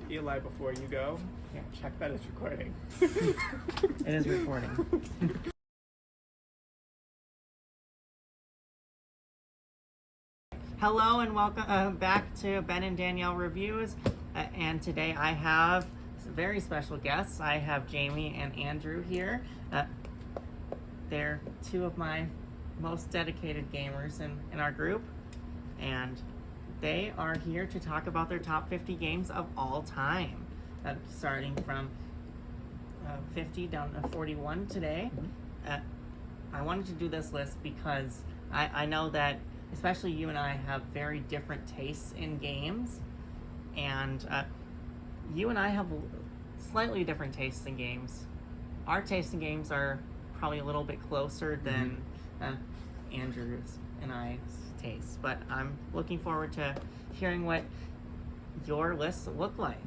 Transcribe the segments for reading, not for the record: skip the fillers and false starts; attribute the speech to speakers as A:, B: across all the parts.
A: Eli, before you go, check that it's recording.
B: It is recording. Hello and welcome back to Ben and Danielle Reviews. And today I have some very special guests. I have Jamie and Andrew here. They're two of my most dedicated gamers in our group. And they are here to talk about their top 50 games of all time. Starting from 50 down to 41 today. I wanted to do this list because I know that especially you and I have very different tastes in games, and you and I have slightly different tastes in games. Our tastes in games are probably a little bit closer than Andrew's and I's tastes, but I'm looking forward to hearing what your lists look like.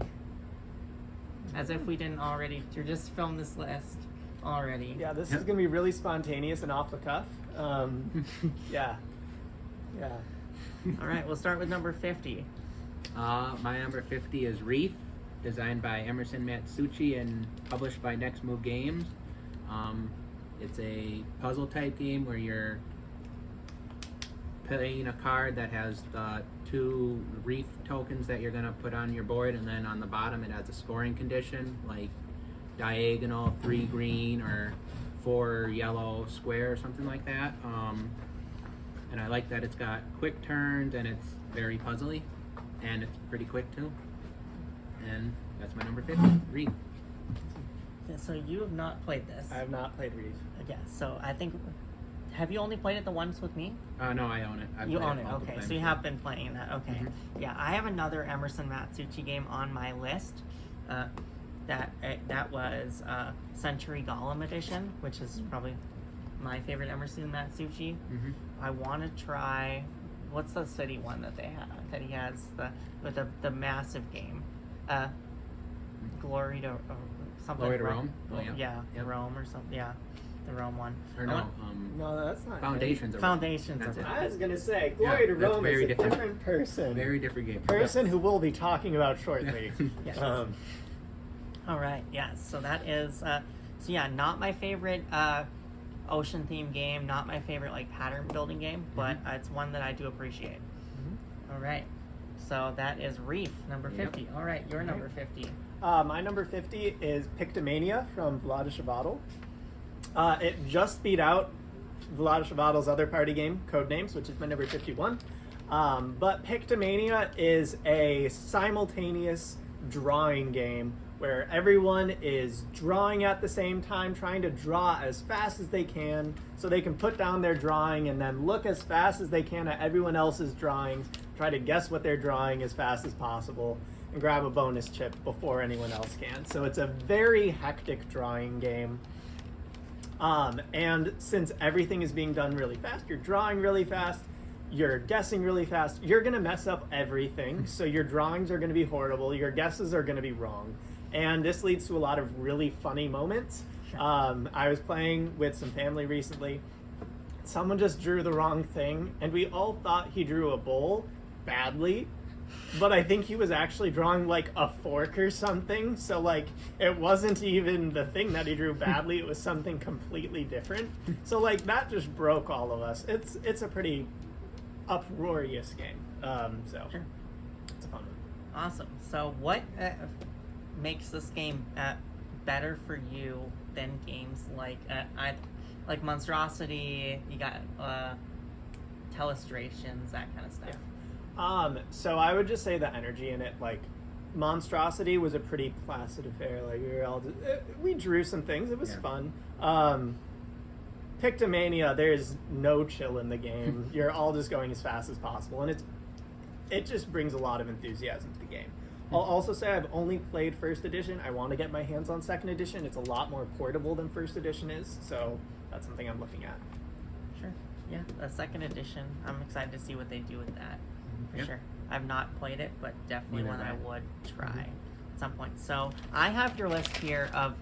B: As if we didn't already just film this list already.
A: Yeah, this is going to be really spontaneous and off the cuff. Yeah.
B: All right, we'll start with number 50.
C: My number 50 is Reef, designed by Emerson Matsuuchi and published by Next Move Games. It's a puzzle type game where you're playing a card that has the 2 reef tokens that you're going to put on your board, and then on the bottom it has a scoring condition like diagonal 3 green or 4 yellow square or something like that. And I like that it's got quick turns and it's very puzzly and it's pretty quick too. And that's my number 50, Reef.
B: Yeah, so you have not played this.
A: I have not played Reef.
B: Yeah, so I think, have you only played it the once with me?
C: No, I own it.
B: You own it, okay. So you have been playing that, okay.
C: Mm-hmm.
B: Yeah, I have another Emerson Matsuuchi game on my list. That was Century Golem Edition, which is probably my favorite Emerson Matsuuchi. I want to try, what's the city one that they have? That he has with the massive game, Glory to something.
C: Glory to Rome.
B: Yeah, Rome or something. Yeah, the Rome one.
C: Or no,
A: No, that's not
C: Foundations. Of
B: Foundations.
C: That's
B: of
C: it.
B: Rome.
A: I was going to say, Glory to
C: that's
A: Rome
C: very
A: is a
C: different.
A: different person.
C: Very different game.
A: Person who we'll be talking about shortly.
B: Yes. All right, yeah, so that is, not my favorite ocean theme game, not my favorite like pattern building game, but it's one that I do appreciate. All right, so that is Reef, number 50.
C: Yep.
B: All right, your number 50.
A: My number 50 is Pictomania from Vlaada Chvátil. It just beat out Vlaada Chvátil's other party game, Codenames, which is my number 51. But Pictomania is a simultaneous drawing game where everyone is drawing at the same time, trying to draw as fast as they can so they can put down their drawing and then look as fast as they can at everyone else's drawings, try to guess what they're drawing as fast as possible, and grab a bonus chip before anyone else can. So it's a very hectic drawing game. And since everything is being done really fast, you're drawing really fast, you're guessing really fast, you're going to mess up everything. So your drawings are going to be horrible, your guesses are going to be wrong. And this leads to a lot of really funny moments.
B: Sure.
A: I was playing with some family recently. Someone just drew the wrong thing, and we all thought he drew a bowl badly. But I think he was actually drawing like a fork or something. So like it wasn't even the thing that he drew badly, it was something completely different. So like that just broke all of us. It's a pretty uproarious game.
B: Sure.
A: It's a fun one.
B: Awesome. So what makes this game better for you than games like Monstrosity? You got Telestrations, that kind of stuff.
A: Yeah. So I would just say the energy in it, like Monstrosity was a pretty placid affair. Like we were all we drew some things. It was fun. Pictomania, there's no chill in the game. You're all just going as fast as possible, and it just brings a lot of enthusiasm to the game. I'll also say I've only played first edition. I want to get my hands on second edition. It's a lot more portable than first edition is, so that's something I'm looking at.
B: Sure. Yeah, the second edition. I'm excited to see what they do with that. For
C: Yep.
B: sure. I've not played it, but definitely
C: Neither
B: one I
C: have I.
B: would try at some point. So I have your list here of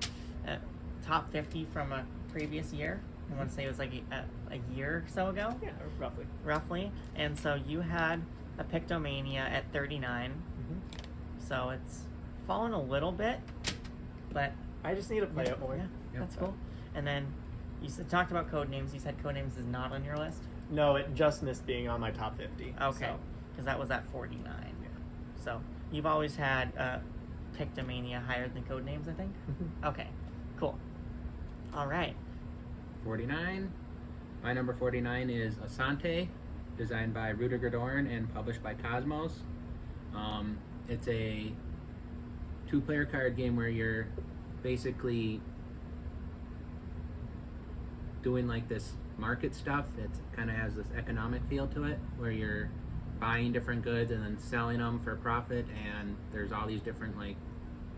B: top 50 from a previous year. I want to say it was like a year or so ago.
A: Yeah, roughly.
B: Roughly. And so you had a Pictomania at 39. So it's fallen a little bit, but
A: I just need to play it more.
B: yeah,
C: Yep.
B: that's cool. And then you talked about Codenames. You said Codenames is not on your list.
A: No, it just missed being on my top 50.
B: Okay,
A: so.
B: because that was at 49. So you've always had Pictomania higher than Codenames, I think. Okay, cool. All right.
C: 49. My number 49 is Asante, designed by Rudiger Dorn and published by Cosmos. It's a 2-player card game where you're basically doing like this market stuff. It kind of has this economic feel to it, where you're buying different goods and then selling them for profit, and there's all these different like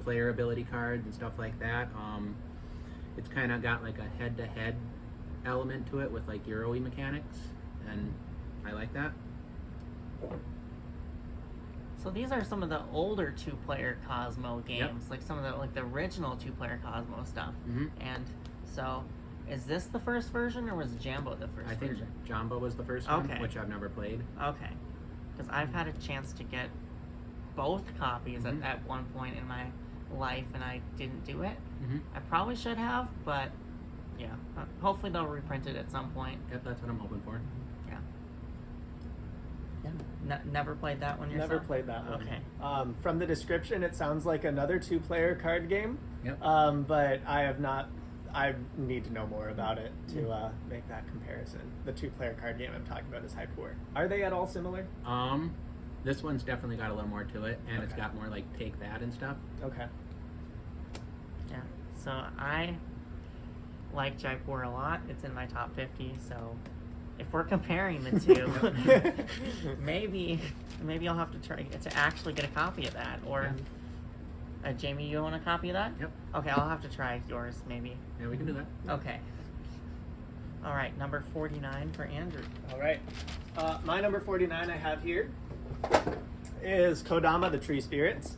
C: player ability cards and stuff like that. It's kind of got like a head-to-head element to it with like Euro-y mechanics, and I like that.
B: So these are some of the older 2-player Cosmo games, like some of the the original 2-player Cosmo stuff.
C: Mm-hmm.
B: And so, is this the first version, or was Jambo the first
C: I think
B: version?
C: Jumbo was the first one,
B: Okay.
C: which I've never played.
B: Okay, because I've had a chance to get both copies
C: Mhm.
B: at one point in my life, and I didn't do it.
C: Mm-hmm.
B: I probably should have, but yeah, hopefully they'll reprint it at some point.
C: Yep, that's what I'm hoping for.
B: Yeah. Yeah. Never played that one yourself?
A: Never played that one.
B: Okay.
A: From the description, it sounds like another 2-player card game.
C: Yep.
A: But I have not. I need to know more about it to make that comparison. The 2-player card game I'm talking about is Hypur. Are they at all similar?
C: This one's definitely got a little more to it, and it's
A: Okay.
C: got more like Take That and stuff.
A: Okay.
B: Yeah. So I like Jaipur a lot. It's in my top 50. So if we're comparing the two, maybe I'll have to try to actually get a copy of that. Or Jamie, you want a copy of that?
C: Yep.
B: Okay, I'll have to try yours maybe.
C: Yeah, we can do that.
B: Okay. All right, number 49 for Andrew.
A: All right. My number 49 I have here is Kodama the Tree Spirits.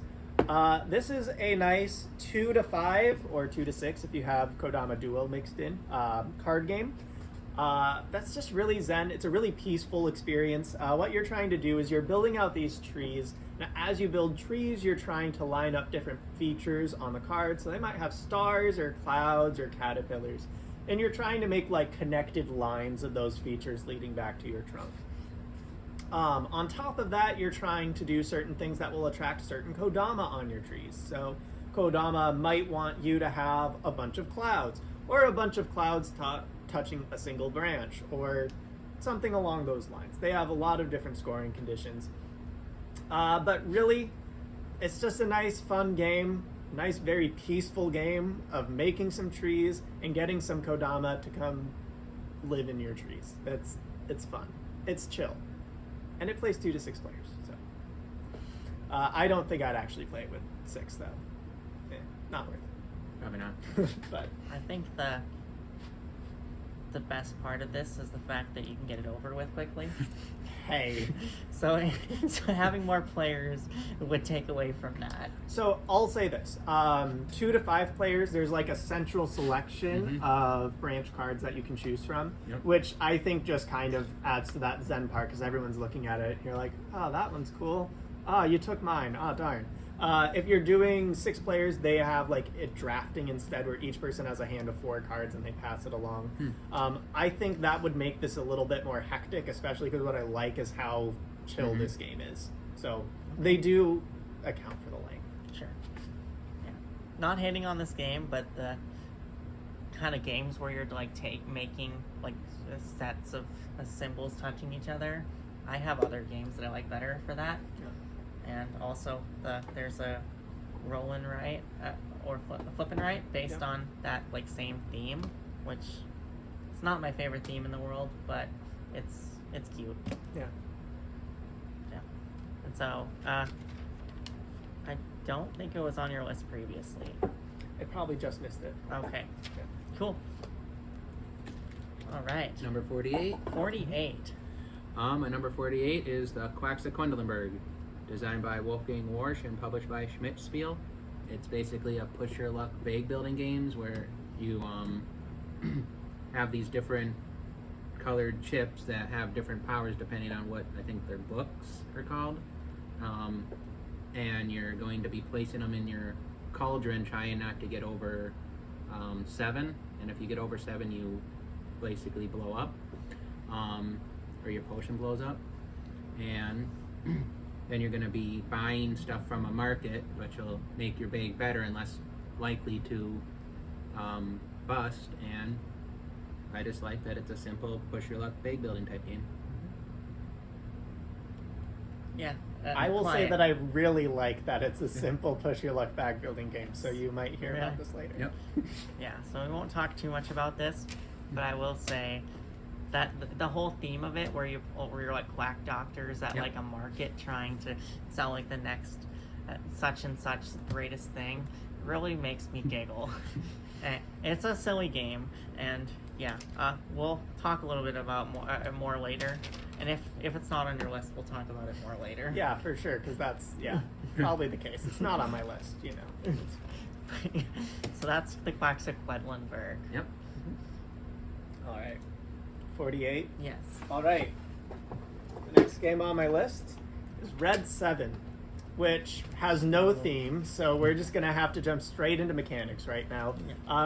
A: This is a nice 2 to 5 or 2 to 6 if you have Kodama Duo mixed in card game. That's just really zen. It's a really peaceful experience. What you're trying to do is you're building out these trees. Now, as you build trees, you're trying to line up different features on the card. So they might have stars or clouds or caterpillars. And you're trying to make like connected lines of those features leading back to your trunk. On top of that, you're trying to do certain things that will attract certain Kodama on your trees. So Kodama might want you to have a bunch of clouds, or a bunch of clouds touching a single branch, or something along those lines. They have a lot of different scoring conditions. But really, it's just a nice, fun game. Nice, very peaceful game of making some trees and getting some Kodama to come live in your trees. It's fun. It's chill. And it plays 2 to 6 players. So I don't think I'd actually play it with 6 though. Not worth it.
C: Probably not.
A: But
B: I think the best part of this is the fact that you can get it over with quickly.
A: hey.
B: So having more players would take away from that.
A: So I'll say this: 2 to 5 players. There's like a central selection of branch cards that you can choose from, which I think just kind of adds to that zen part because everyone's looking at it. You're like, oh, that one's cool. Oh, you took mine. Oh, darn. If you're doing 6 players, they have like it drafting instead, where each person has a hand of 4 cards and they pass it along. I think that would make this a little bit more hectic, especially because what I like is how chill this game is. So they do account for the length.
B: Sure. Yeah. Not hating on this game, but the kind of games where you're like making like sets of symbols touching each other. I have other games that I like better for that. And also, there's a roll and write or flip and write based on that like same theme, which it's not my favorite theme in the world, but it's cute.
A: Yeah.
B: Yeah. And so I don't think it was on your list previously.
A: I probably just missed it.
B: Okay.
A: Yeah.
B: Cool. All right.
C: Number 48.
B: 48.
C: My number 48 is the Quacks of Quedlinburg, designed by Wolfgang Warsch and published by Schmidt Spiel. It's basically a push your luck vague building games where you have these different colored chips that have different powers depending on what I think their books are called. and you're going to be placing them in your cauldron, trying not to get over 7. And if you get over 7, you basically blow up, or your potion blows up. And then you're going to be buying stuff from a market, which will make your bag better and less likely to bust. And I just like that it's a simple push your luck bag building type game.
B: Yeah.
A: I will say that I really like that it's a simple push your luck bag building game, so you might hear about
B: Really?
A: this later.
C: Yep.
B: Yeah, so we won't talk too much about this, but I will say that the whole theme of it, where you're like quack doctors at
C: Yep.
B: like a market trying to sell like the next such and such greatest thing, really makes me giggle. And it's a silly game, and yeah, we'll talk a little bit about more later. And if it's not on your list, we'll talk about it more later.
A: Yeah, for sure, because that's probably the case. It's not on my list, you know.
B: So that's the Quacks of Quedlinburg.
C: Yep.
A: All right, 48.
B: Yes.
A: All right. The next game on my list is Red 7, which has no theme, so we're just going to have to jump straight into mechanics right now.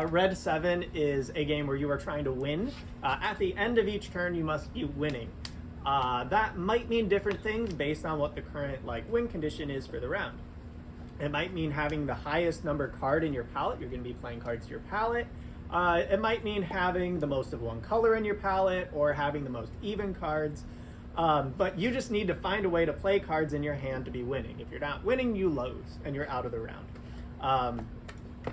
A: Red 7 is a game where you are trying to win. At the end of each turn, you must be winning. That might mean different things based on what the current win condition is for the round. It might mean having the highest number card in your palette. You're going to be playing cards to your palette. It might mean having the most of one color in your palette or having the most even cards. But you just need to find a way to play cards in your hand to be winning. If you're not winning, you lose and you're out of the round.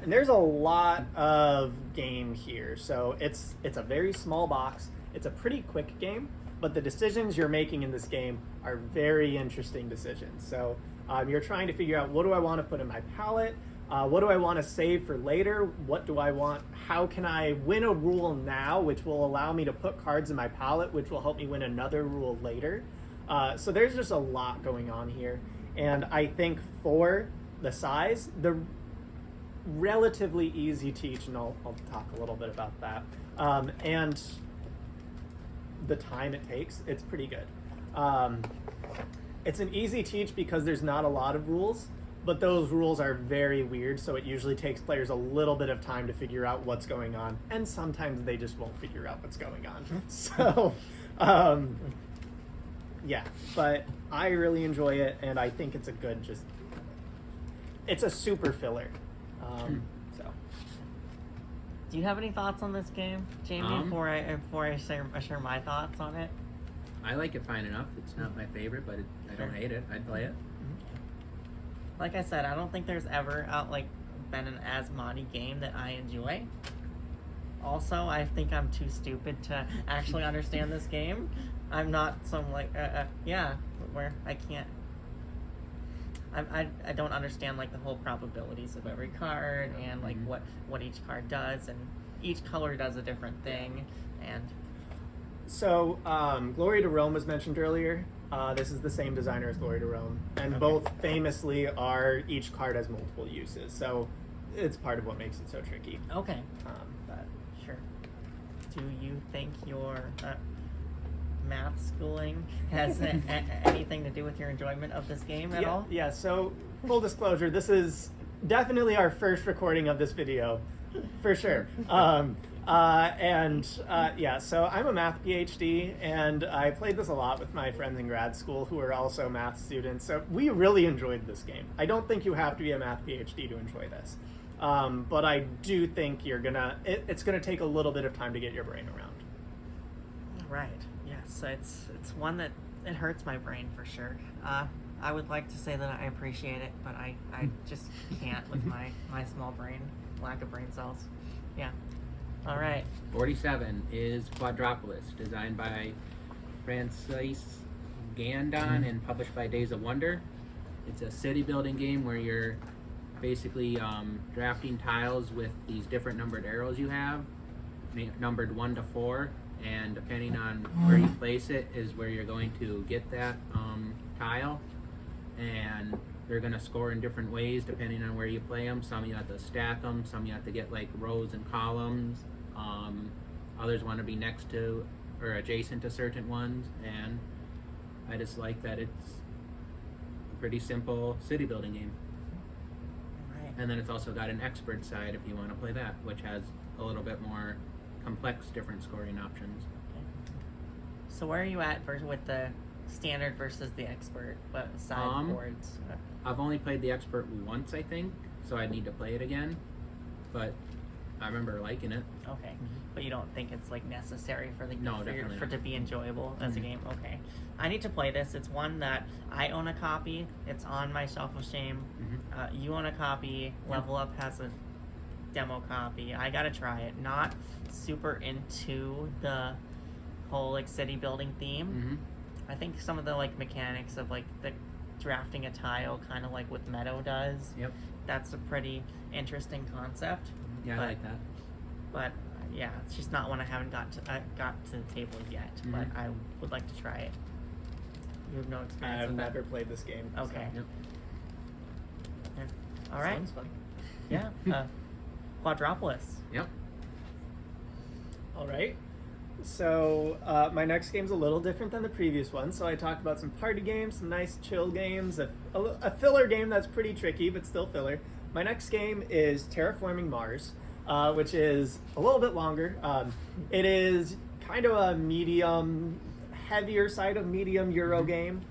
A: And there's a lot of game here. So it's a very small box. It's a pretty quick game, but the decisions you're making in this game are very interesting decisions. So you're trying to figure out, what do I want to put in my palette? What do I want to save for later? What do I want? How can I win a rule now, which will allow me to put cards in my palette, which will help me win another rule later? So there's just a lot going on here. And I think for the size, the relatively easy teach, and I'll talk a little bit about that. And the time it takes, it's pretty good. It's an easy teach because there's not a lot of rules, but those rules are very weird, so it usually takes players a little bit of time to figure out what's going on, and sometimes they just won't figure out what's going on. So, yeah, but I really enjoy it, and I think it's a good it's a super filler. So,
B: do you have any thoughts on this game, Jamie? Before I share my thoughts on it.
C: I like it fine enough. It's not my favorite, but I don't hate it. I'd play it.
B: Like I said, I don't think there's ever been an Asmati game that I enjoy. Also, I think I'm too stupid to actually understand this game. I'm not some where I can't. I don't understand the whole probabilities of every card and what each card does, and each color does a different thing, and.
A: So, Glory to Rome was mentioned earlier. This is the same designer as Glory to Rome, and both famously each card has multiple uses, so it's part of what makes it so tricky.
B: Okay.
A: But
B: Sure. Do you think your math schooling has anything to do with your enjoyment of this game at all?
A: Yeah, so full disclosure, this is definitely our first recording of this video, for sure. So I'm a math PhD, and I played this a lot with my friends in grad school who are also math students, so we really enjoyed this game. I don't think you have to be a math PhD to enjoy this, but I do think it's gonna take a little bit of time to get your brain around.
B: Right. Yes. It's one that it hurts my brain for sure. I would like to say that I appreciate it, but I just can't with my small brain, lack of brain cells. Yeah. All right.
C: 47 is Quadropolis, designed by Francis Gandon and published by Days of Wonder. It's a city building game where you're basically drafting tiles with these different numbered arrows you have, numbered 1 to 4, and depending on where you place it is where you're going to get that tile. And they're going to score in different ways depending on where you play them. Some you have to stack them, some you have to get rows and columns. Others want to be next to or adjacent to certain ones, and I just like that it's pretty simple city building game.
B: Right.
C: And then it's also got an expert side if you want to play that, which has a little bit more complex, different scoring options.
B: So where are you at with the standard versus the expert side boards?
C: I've only played the expert once, I think, so I need to play it again. But I remember liking it.
B: Okay, but you don't think it's like necessary for the
C: No, definitely
B: for it
C: not.
B: to be enjoyable as a game? Okay, I need to play this. It's one that I own a copy. It's on my Shelf of Shame. You own a copy. Level Up has a demo copy. I gotta try it. Not super into the whole like city building theme. I think some of the like mechanics of like the drafting a tile, kind of like what Meadow does.
C: Yep.
B: That's a pretty interesting concept.
C: Yeah,
B: But-
C: I like that.
B: But yeah, it's just not one I haven't got to the table yet. But I would like to try it. You have no experience
A: I've
B: with that?
A: never played this game. so-
B: Okay.
C: Yep.
B: Yeah. All right.
A: Sounds fun.
B: Yeah. Quadropolis.
C: Yep.
A: All right. So my next game's a little different than the previous one. So I talked about some party games, some nice chill games, a filler game that's pretty tricky but still filler. My next game is Terraforming Mars, which is a little bit longer. It is kind of a medium, heavier side of medium Euro game,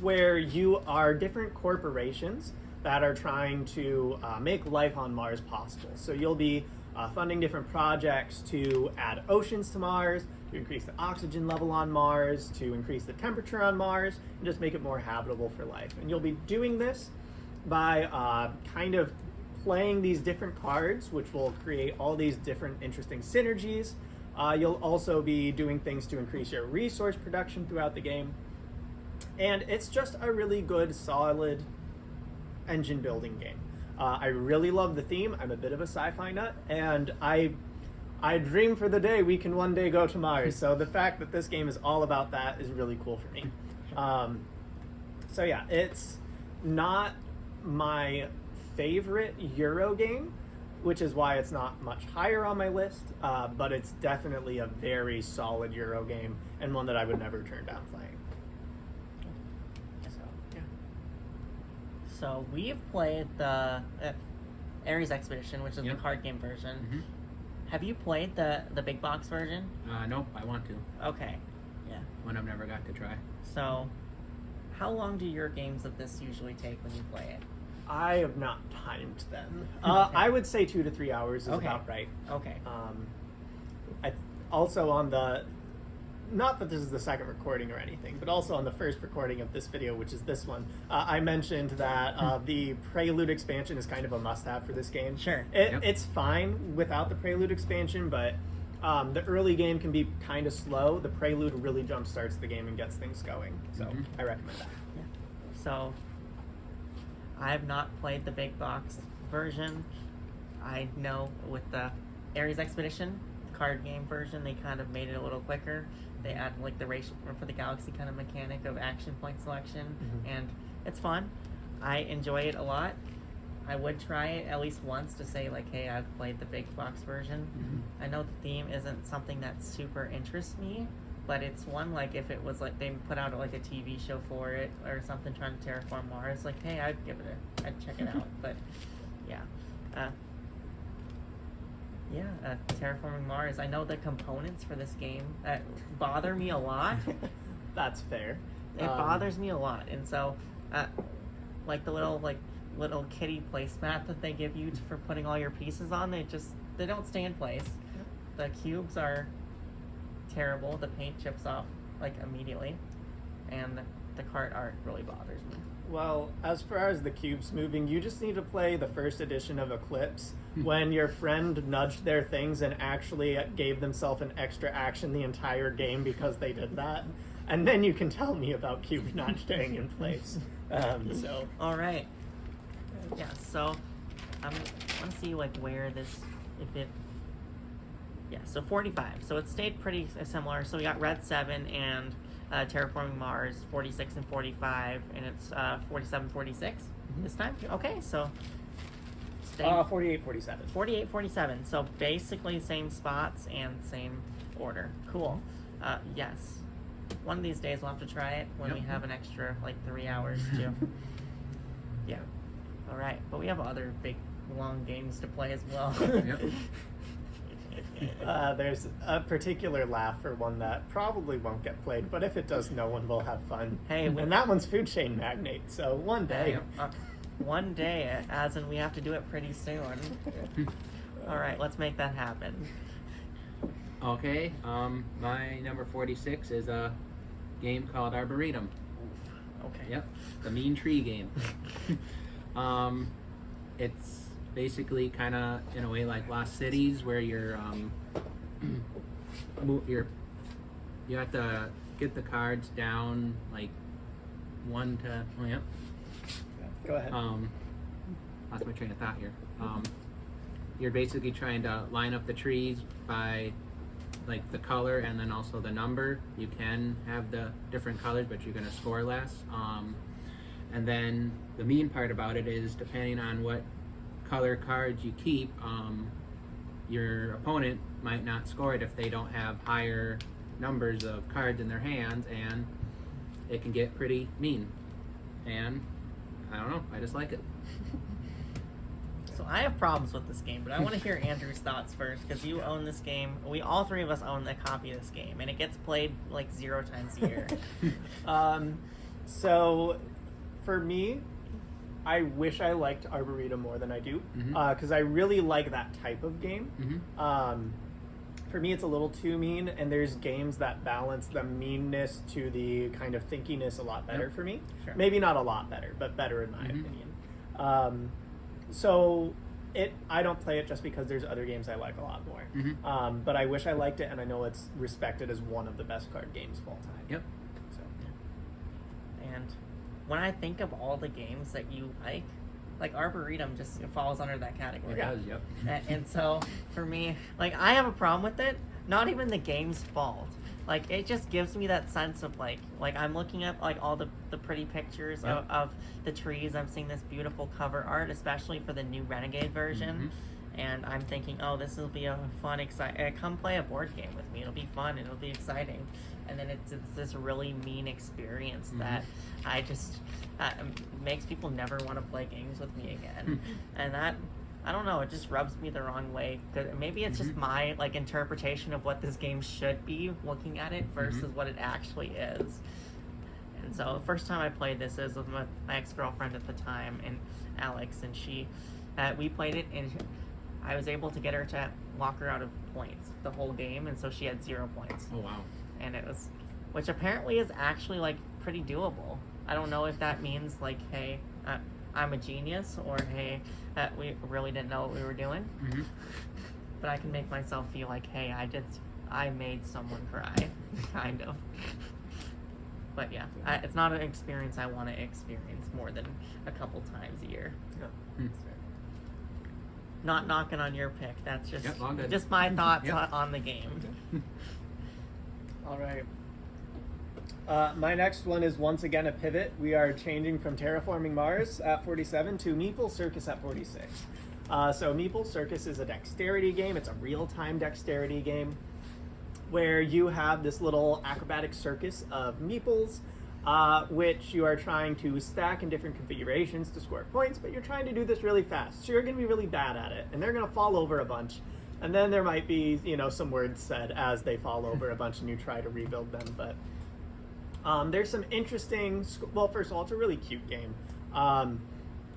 A: where you are different corporations that are trying to make life on Mars possible. So you'll be funding different projects to add oceans to Mars, to increase the oxygen level on Mars, to increase the temperature on Mars, and just make it more habitable for life. And you'll be doing this by kind of playing these different cards, which will create all these different interesting synergies. You'll also be doing things to increase your resource production throughout the game. And it's just a really good, solid engine building game. I really love the theme. I'm a bit of a sci-fi nut, and I dream for the day we can one day go to Mars. So the fact that this game is all about that is really cool for me. So yeah, it's not my favorite Euro game, which is why it's not much higher on my list, but it's definitely a very solid Euro game and one that I would never turn down playing.
B: So yeah. So we've played the Ares Expedition, which is
C: Yep.
B: the card game version. Have you played the big box version?
C: Nope, I want to.
B: Okay. Yeah.
C: One I've never got to try.
B: So, how long do your games of this usually take when you play it?
A: I have not timed them. I would say 2 to 3 hours is
B: Okay.
A: about right.
B: Okay.
A: I also on the, not that this is the second recording or anything, but also on the first recording of this video, which is this one, I mentioned that the Prelude expansion is kind of a must-have for this game.
B: Sure.
C: Yep.
A: It's fine without the Prelude expansion, but the early game can be kind of slow. The Prelude really jumpstarts the game and gets things going, so I recommend that.
B: So, I have not played the big box version. I know with the Ares Expedition card game version, they kind of made it a little quicker. They add like the race for the galaxy kind of mechanic of action point selection, and it's fun. I enjoy it a lot. I would try it at least once to say like, hey, I've played the big box version. I know the theme isn't something that super interests me, but it's one like if it was like they put out like a TV show for it or something trying to terraform Mars, like hey, I'd check it out. But yeah, terraforming Mars. I know the components for this game bother me a lot.
A: That's fair.
B: It bothers me a lot, and so like the little kitty placemat that they give you for putting all your pieces on, they don't stay in place. The cubes are terrible. The paint chips off like immediately, and the card art really bothers me.
A: Well, as far as the cubes moving, you just need to play the first edition of Eclipse when your friend nudged their things and actually gave themselves an extra action the entire game because they did that. And then you can tell me about cubes not staying in place. So
B: All right. Yeah. So I want to see like where this if it. Yeah. So 45. So it stayed pretty similar. So we got Red 7 and Terraforming Mars 46 and 45, and it's 47 46 this time. Okay. So.
A: 48, 47.
B: 48, 47. So basically same spots and same order. Cool. Yes. one of these days we'll have to try it when
C: Yep.
B: we have an extra like 3 hours to. Yeah. All right, but we have other big long games to play as well.
C: Yep.
A: There's a particular laugh for one that probably won't get played, but if it does, no one will have fun.
B: Hey,
A: and that one's Food Chain Magnate. So one day.
B: One day, as in we have to do it pretty soon. All right, let's make that happen.
C: Okay, my number 46 is a game called Arboretum.
B: Okay.
C: Yep, the mean tree game. It's basically kind of in a way like Lost Cities, where you have to get the cards down like one to. Oh, yep.
A: Go ahead.
C: Lost my train of thought here. You're basically trying to line up the trees by like the color and then also the number. You can have the different colors, but you're going to score less. And then the mean part about it is, depending on what color cards you keep, your opponent might not score it if they don't have higher numbers of cards in their hands, and it can get pretty mean. And I don't know, I just like it.
B: So I have problems with this game, but I want to hear Andrew's thoughts first, because you own this game. We all three of us own a copy of this game, and it gets played like 0 times a year.
A: So for me, I wish I liked Arboretum more than I do, because I really like that type of game. For me, it's a little too mean, and there's games that balance the meanness to the kind of thinkiness a lot better for me.
B: Sure.
A: Maybe not a lot better, but better in my opinion. So I don't play it just because there's other games I like a lot more. But I wish I liked it, and I know it's respected as one of the best card games of all time.
C: Yep.
A: So.
B: And when I think of all the games that you like Arboretum just falls under that category.
C: It does, yep.
B: And so for me, like, I have a problem with it. Not even the game's fault. Like, it just gives me that sense of like I'm looking at like all the pretty pictures of the trees. I'm seeing this beautiful cover art, especially for the new Renegade version. And I'm thinking, oh, this will be a fun, exciting. Come play a board game with me. It'll be fun. It'll be exciting. And then it's this really mean experience that I just makes people never want to play games with me again. And that, I don't know, it just rubs me the wrong way. Maybe it's just my like interpretation of what this game should be, looking at it versus what it actually is. And so the first time I played this is with my ex-girlfriend at the time, and Alex, and we played it, and I was able to get her to walk her out of points the whole game, and so she had 0 points.
C: Oh, wow.
B: And it was, which apparently is actually like pretty doable. I don't know if that means like, hey, I'm a genius, or hey, we really didn't know what we were doing. But I can make myself feel like, hey, I made someone cry, kind of. But yeah, it's not an experience I want to experience more than a couple times a year. Not knocking on your pick. That's just just my thoughts on the game.
A: All right. My next one is once again a pivot. We are changing from Terraforming Mars at 47 to Meeple Circus at 46. So Meeple Circus is a dexterity game. It's a real-time dexterity game where you have this little acrobatic circus of meeples, which you are trying to stack in different configurations to score points, but you're trying to do this really fast. So you're going to be really bad at it, and they're going to fall over a bunch. And then there might be, some words said as they fall over a bunch and you try to rebuild them. But there's some interesting, well, first of all, it's a really cute game.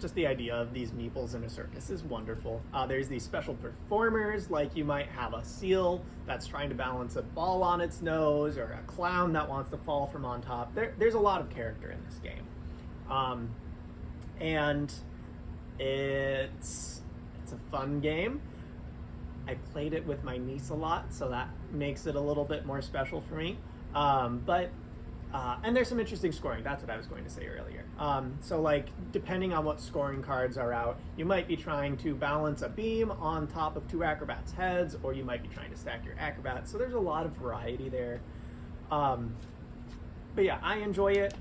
A: Just the idea of these meeples in a circus is wonderful. There's these special performers, like you might have a seal that's trying to balance a ball on its nose, or a clown that wants to fall from on top. There's a lot of character in this game. And it's a fun game. I played it with my niece a lot, so that makes it a little bit more special for me. And there's some interesting scoring. That's what I was going to say earlier. So like, depending on what scoring cards are out, you might be trying to balance a beam on top of 2 acrobats' heads, or you might be trying to stack your acrobats. So there's a lot of variety there. But yeah, I enjoy it.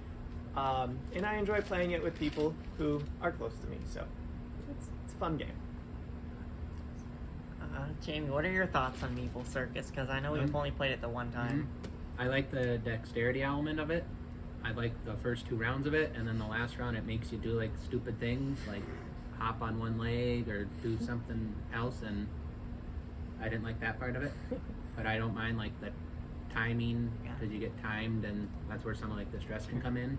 A: And I enjoy playing it with people who are close to me. So it's a fun game.
B: Jamie, what are your thoughts on Meeple Circus? Because I know we've only played it the one time.
C: I like the dexterity element of it. I like the first 2 rounds of it, and then the last round it makes you do like stupid things, like hop on one leg or do something else, and I didn't like that part of it. But I don't mind like the timing, because you get timed, and that's where some of like the stress can come in.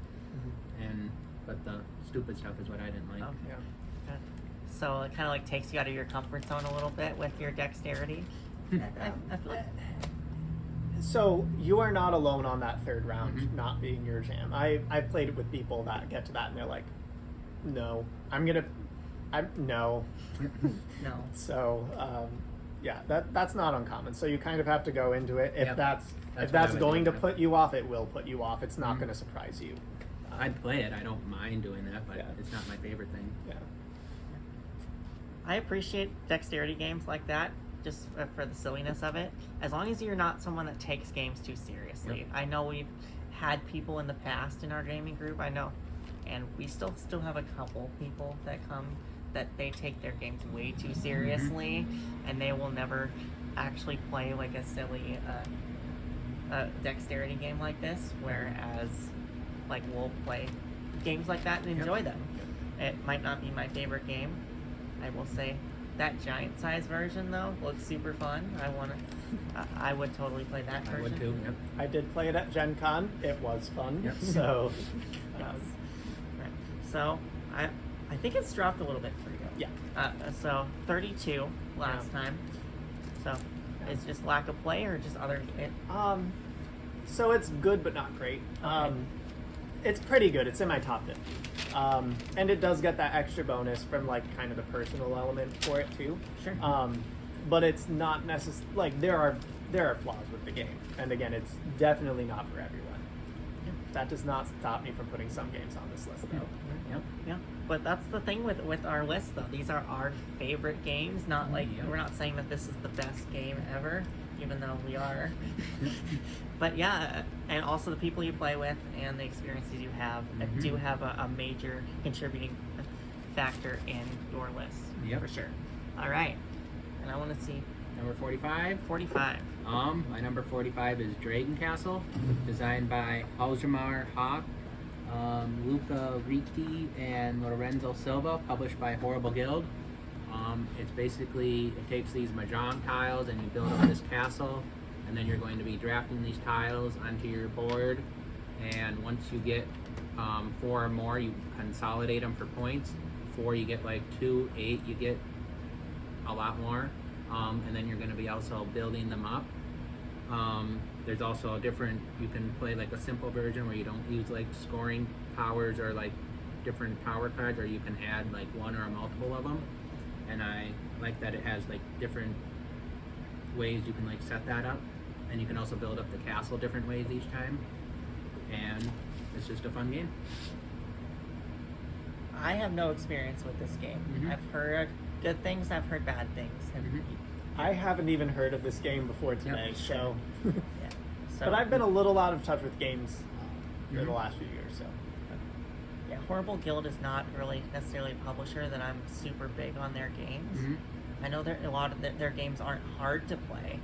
C: But the stupid stuff is what I didn't like.
B: Okay.
A: Yeah.
B: So it kind of like takes you out of your comfort zone a little bit with your dexterity. I feel like
A: So you are not alone on that third round not being your jam. I've played it with people that get to that and they're like, no, I'm no.
B: no.
A: So yeah, that's not uncommon. So you kind of have to go into it. If
C: Yep.
A: that's
C: That's
A: if
C: what I
A: that's
C: would
A: going
C: do.
A: to put you off, it will put you off. It's not going to surprise you.
C: I'd play it. I don't mind doing that, but
A: Yeah.
C: it's not my favorite thing.
A: Yeah.
B: I appreciate dexterity games like that, just for the silliness of it. As long as you're not someone that takes games too seriously.
C: Yep.
B: I know we've had people in the past in our gaming group. I know, and we still have a couple people that come that they take their games way too seriously, and they will never actually play like a silly dexterity game like this. Whereas, like, we'll play games like that and enjoy them. It might not be my favorite game. I will say that giant size version though looks super fun. I would totally play that version.
C: I would too. Yep.
A: I did play it at Gen Con. It was fun.
C: Yep.
A: So
B: Yes. Right. So I think it's dropped a little bit for you.
A: yeah.
B: So 32 last time. So it's just lack of play or just other.
A: So it's good but not great. It's pretty good. It's in my top 50. And it does get that extra bonus from like kind of the personal element for it too.
B: Sure.
A: But it's not necessary. Like there are flaws with the game, and again, it's definitely not for everyone. That does not stop me from putting some games on this list though.
C: Yep.
B: Yeah, but that's the thing with our list though. These are our favorite games. Not like
C: Yep.
B: we're not saying that this is the best game ever, even though we are. But yeah, and also the people you play with and the experiences you have do have a major contributing factor in your list.
C: Yep.
B: For sure. All right, and I want to see
C: Number 45.
B: 45.
C: My number 45 is Dragon Castle, designed by Hjalmar Hawk, Luca Ricci, and Lorenzo Silva, published by Horrible Guild. It's basically, it takes these Mahjong tiles and you build up this castle, and then you're going to be drafting these tiles onto your board, and once you get 4 or more, you consolidate them for points. 4, you get like 2, 8, you get a lot more. And then you're going to be also building them up. There's also a different, you can play like a simple version where you don't use like scoring powers or like different power cards, or you can add like one or a multiple of them. And I like that it has like different ways you can like set that up. And you can also build up the castle different ways each time. And it's just a fun game.
B: I have no experience with this game. I've heard good things. I've heard bad things. And
A: I haven't even heard of this game before today,
C: Yep.
A: so.
B: yeah. So,
A: But I've been a little out of touch with games for the last few years, so.
B: yeah, Horrible Guild is not really necessarily a publisher that I'm super big on their games. I know a lot of their games aren't hard to play.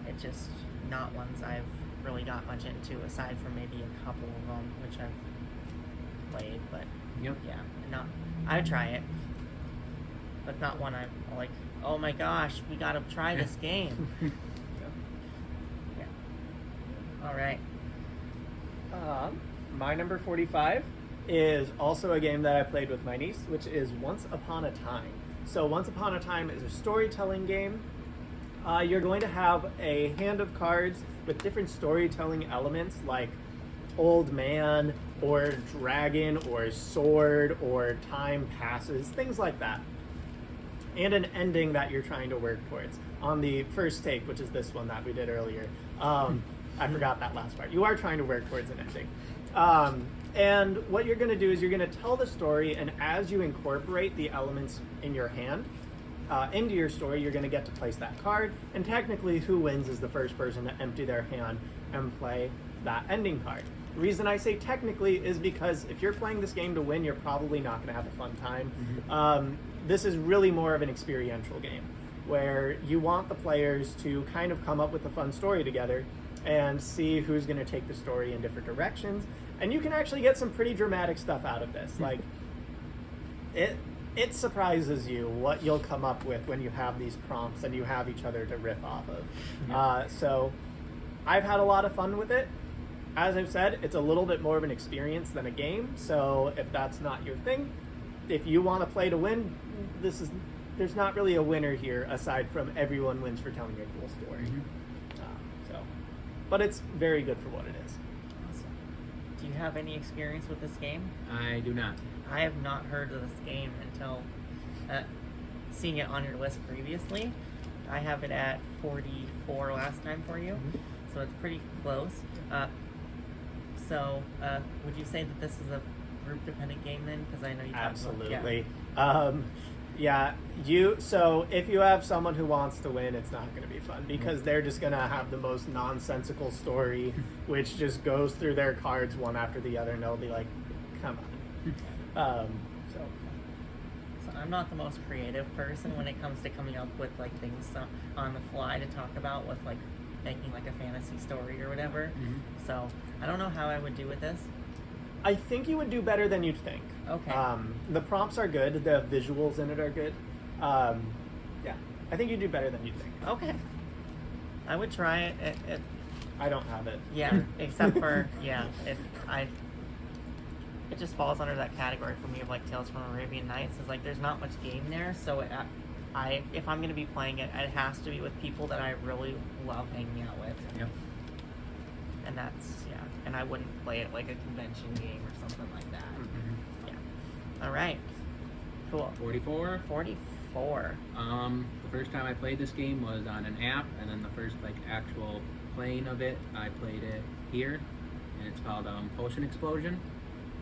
B: It's just not ones I've really got much into, aside from maybe a couple of them which I've played. But
C: Yep.
B: yeah, not. I'd try it, but not one I'm like, oh my gosh, we gotta try this game. Yeah. All right.
A: My number 45 is also a game that I played with my niece, which is Once Upon a Time. So Once Upon a Time is a storytelling game. You're going to have a hand of cards with different storytelling elements like old man or dragon or sword or time passes, things like that. And an ending that you're trying to work towards. On the first take, which is this one that we did earlier, I forgot that last part. You are trying to work towards an ending. And what you're going to do is you're going to tell the story, and as you incorporate the elements in your hand into your story, you're going to get to place that card. And technically, who wins is the first person to empty their hand and play that ending card. The reason I say technically is because if you're playing this game to win, you're probably not going to have a fun time. This is really more of an experiential game. where you want the players to kind of come up with a fun story together and see who's going to take the story in different directions. And you can actually get some pretty dramatic stuff out of this. Like, it surprises you what you'll come up with when you have these prompts and you have each other to riff off of.
C: Yeah.
A: So I've had a lot of fun with it. As I've said, it's a little bit more of an experience than a game. So if that's not your thing, if you want to play to win, there's not really a winner here aside from everyone wins for telling a cool story. But it's very good for what it is.
B: Awesome. Do you have any experience with this game?
C: I do not.
B: I have not heard of this game until seeing it on your list previously. I have it at 44 last time for you, so it's pretty close. So would you say that this is a group-dependent game then? Because I know you talked
A: Absolutely.
B: About,
A: So if you have someone who wants to win, it's not going to be fun because they're just going to have the most nonsensical story, which just goes through their cards one after the other, and they'll be like, come on.
B: So I'm not the most creative person when it comes to coming up with like things on the fly to talk about with like making like a fantasy story or whatever. So I don't know how I would do with this.
A: I think you would do better than you'd think.
B: Okay.
A: The prompts are good. The visuals in it are good. I think you'd do better than you'd think.
B: Okay. I would try it.
A: I don't have it.
B: Yeah, except for it just falls under that category for me of like Tales from Arabian Nights. Is like there's not much game there, so if I'm gonna be playing it, it has to be with people that I really love hanging out with.
C: Yep.
B: And and I wouldn't play it like a convention game or something like that. Yeah. All right. Cool.
C: 44.
B: 44.
C: The first time I played this game was on an app, and then the first like actual playing of it, I played it here, and it's called Potion Explosion,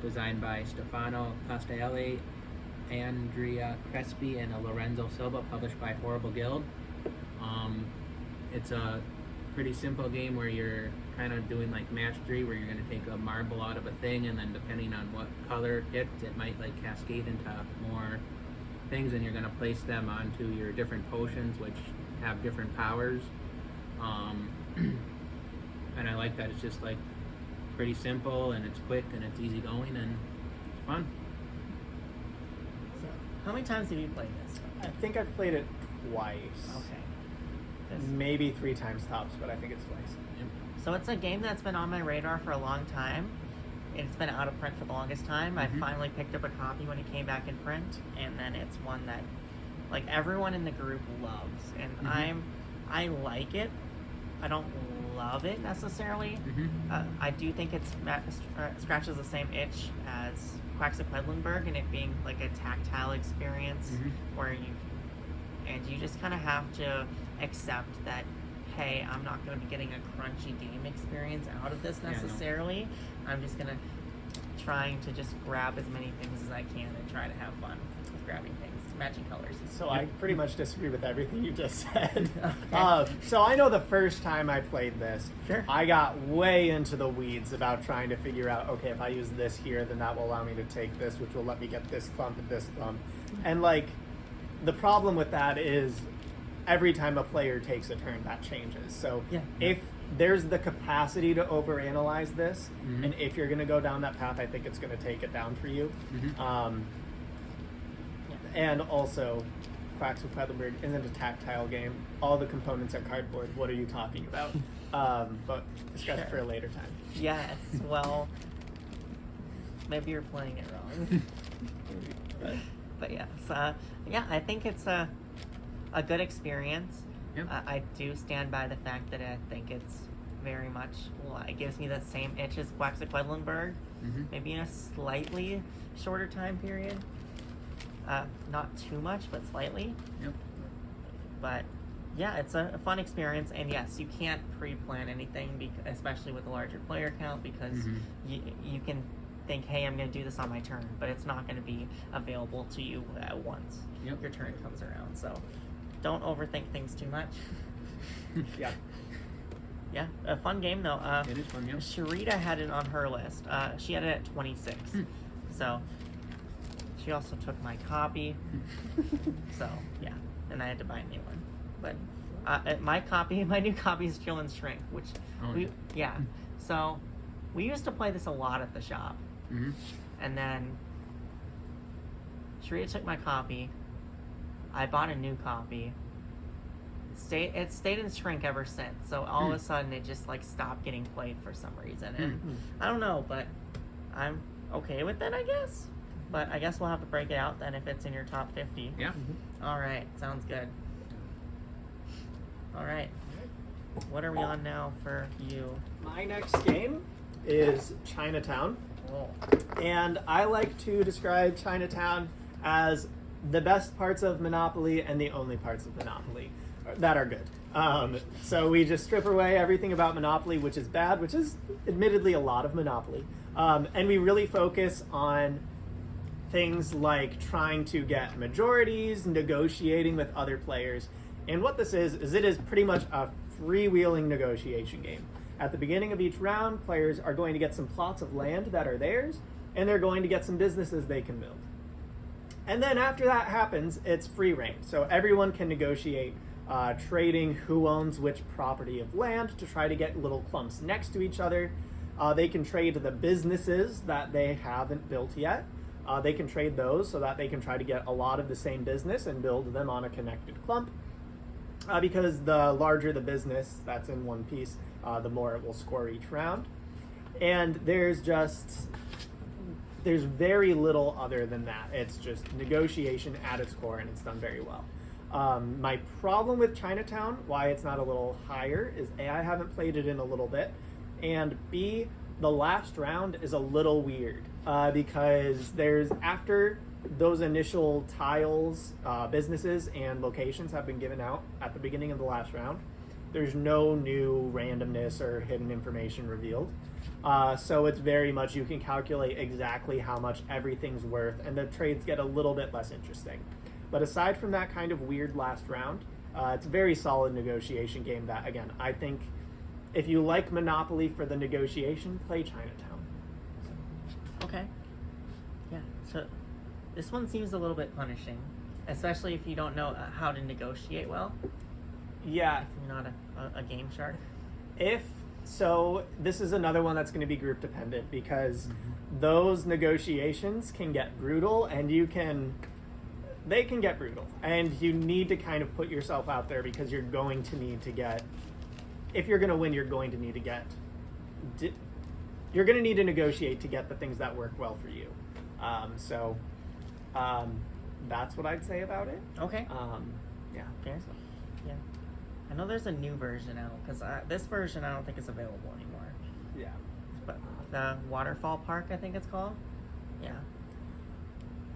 C: designed by Stefano Castelli, Andrea Crespi, and Lorenzo Silva, published by Horrible Guild. It's a pretty simple game where you're kind of doing like match 3, where you're going to take a marble out of a thing, and then depending on what color it hits, it might like cascade into more things, and you're going to place them onto your different potions, which have different powers. And I like that it's just like pretty simple, and it's quick, and it's easy going, and it's fun.
B: So, how many times have you played this?
A: I think I've played it twice.
B: Okay.
A: Maybe 3 times tops, but I think it's twice.
B: So it's a game that's been on my radar for a long time. It's been out of print for the longest time. I finally picked up a copy when it came back in print, and then it's one that like everyone in the group loves, and I like it. I don't love it necessarily. I do think it scratches the same itch as Quacks of Quedlinburg, and it being like a tactile experience where you just kind of have to accept that, hey, I'm not going to be getting a crunchy game experience out of this necessarily. I'm just going to trying to just grab as many things as I can and try to have fun with grabbing things, matching colors.
A: So I pretty much disagree with everything you just said.
B: Okay.
A: So I know the first time I played this,
B: Sure.
A: I got way into the weeds about trying to figure out, okay, if I use this here, then that will allow me to take this, which will let me get this clump and this clump. And like, the problem with that is every time a player takes a turn, that changes. So if there's the capacity to overanalyze this, and if you're going to go down that path, I think it's going to take it down for you. And also, Quacks of Quedlinburg isn't a tactile game. All the components are cardboard. What are you talking about? But discuss it for a later time.
B: Yes, well, maybe you're playing it wrong. But yes, I think it's a good experience.
C: Yep.
B: I do stand by the fact that I think it's very much, it gives me the same itch as Quacks of Quedlinburg, maybe in a slightly shorter time period. Not too much, but slightly.
C: Yep.
B: But yeah, it's a fun experience, and yes, you can't pre-plan anything, especially with a larger player count, because you can think, hey, I'm going to do this on my turn, but it's not going to be available to you at once your turn comes around. So don't overthink things too much. Yeah, a fun game though.
C: It is fun, yeah.
B: Sharita had it on her list. She had it at 26. So she also took my copy. So yeah, and I had to buy a new one. But my new copy is Chill and Shrink, which yeah. So we used to play this a lot at the shop, and then Sharia took my copy. I bought a new copy. It stayed in Shrink ever since. So all of a sudden, it just like stopped getting played for some reason, and I don't know, but I'm okay with it, I guess. But I guess we'll have to break it out then if it's in your top 50.
C: Yeah.
B: All right, sounds good. All right, what are we on now for you?
A: My next game is Chinatown.
B: Oh.
A: And I like to describe Chinatown as the best parts of Monopoly and the only parts of Monopoly that are good. So we just strip away everything about Monopoly, which is bad, which is admittedly a lot of Monopoly. And we really focus on things like trying to get majorities, negotiating with other players. And what this is it is pretty much a freewheeling negotiation game. At the beginning of each round, players are going to get some plots of land that are theirs, and they're going to get some businesses they can build. And then after that happens, it's free reign. So everyone can negotiate trading who owns which property of land to try to get little clumps next to each other. They can trade the businesses that they haven't built yet. They can trade those so that they can try to get a lot of the same business and build them on a connected clump. Because the larger the business that's in one piece, the more it will score each round. And there's very little other than that. It's just negotiation at its core, and it's done very well. My problem with Chinatown, why it's not a little higher, is A, I haven't played it in a little bit, and B, the last round is a little weird because there's, after those initial tiles, businesses and locations have been given out at the beginning of the last round, there's no new randomness or hidden information revealed. So it's very much, you can calculate exactly how much everything's worth, and the trades get a little bit less interesting. But aside from that kind of weird last round, it's a very solid negotiation game that, again, I think if you like Monopoly for the negotiation, play Chinatown.
B: Okay. Yeah, so this one seems a little bit punishing, especially if you don't know how to negotiate well.
A: Yeah.
B: If you're not a game shark.
A: So this is another one that's going to be group dependent because those negotiations can get brutal, and they can get brutal, and you need to kind of put yourself out there because you're going to need to get, if you're going to win, you're going to need to negotiate to get the things that work well for you. That's what I'd say about it.
B: Okay.
A: Yeah.
B: Okay. Yeah. I know there's a new version out because this version I don't think is available anymore.
A: Yeah.
B: But the Waterfall Park, I think it's called. Yeah.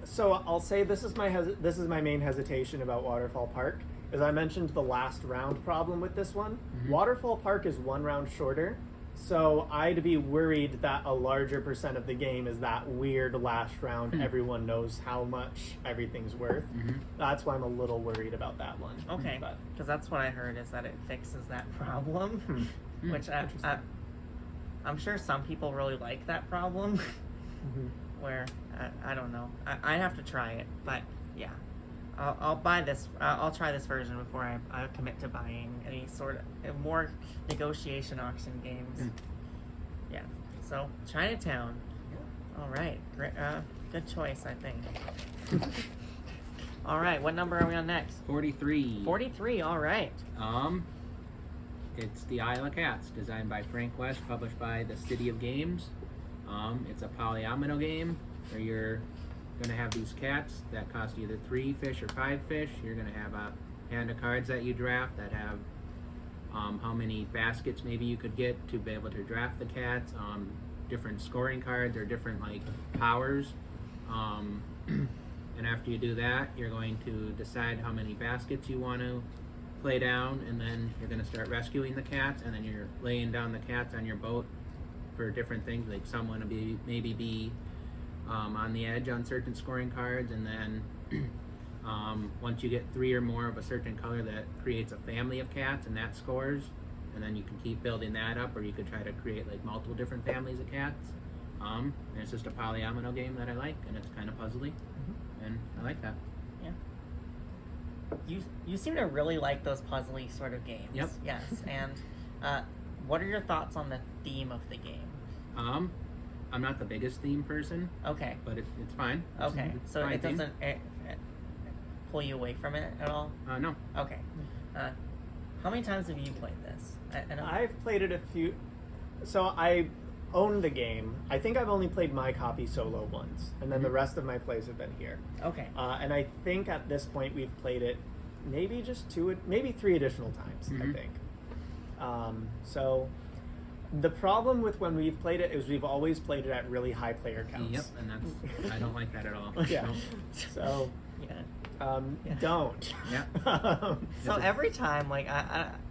A: So I'll say this is my main hesitation about Waterfall Park. As I mentioned, the last round problem with this one. Waterfall Park is one round shorter, so I'd be worried that a larger percent of the game is that weird last round. Everyone knows how much everything's worth. That's why I'm a little worried about that one.
B: Okay, because that's what I heard is that it fixes that problem, which I'm sure some people really like that problem. Where I don't know, I have to try it, but yeah, I'll buy this. I'll try this version before I commit to buying any sort of more negotiation auction games. Yeah. So Chinatown. All right. Great. Good choice, I think. All right. What number are we on next?
C: 43.
B: 43. All right.
C: It's the Isle of Cats, designed by Frank West, published by the City of Games. It's a polyomino game where you're going to have these cats that cost either 3 fish or 5 fish. You're going to have a hand of cards that you draft that have how many baskets maybe you could get to be able to draft the cats, different scoring cards or different like powers. And after you do that, you're going to decide how many baskets you want to play down, and then you're going to start rescuing the cats, and then you're laying down the cats on your boat for different things, like some want to maybe be on the edge on certain scoring cards, and then once you get 3 or more of a certain color, that creates a family of cats, and that scores, and then you can keep building that up, or you could try to create like multiple different families of cats. And it's just a polyomino game that I like, and it's kind of puzzly, and I like that.
B: Yeah. you seem to really like those puzzly sort of games.
C: Yep.
B: Yes. And what are your thoughts on the theme of the game?
C: I'm not the biggest theme person,
B: Okay.
C: but it's fine.
B: Okay.
C: It's
B: So
C: fine
B: it
C: theme.
B: doesn't pull you away from it at all?
C: No.
B: Okay. How many times have you played this? I don't.
A: I've played it a few. So I own the game. I think I've only played my copy solo once, and then the rest of my plays have been here.
B: Okay.
A: And I think at this point we've played it maybe just maybe 3 additional times. I
C: Mhm.
A: think. So the problem with when we've played it is we've always played it at really high player counts.
C: Yep, and I don't like that at all.
A: Yeah.
C: No.
A: So
B: Yeah. Yeah.
A: don't.
C: Yeah.
B: So every time, like,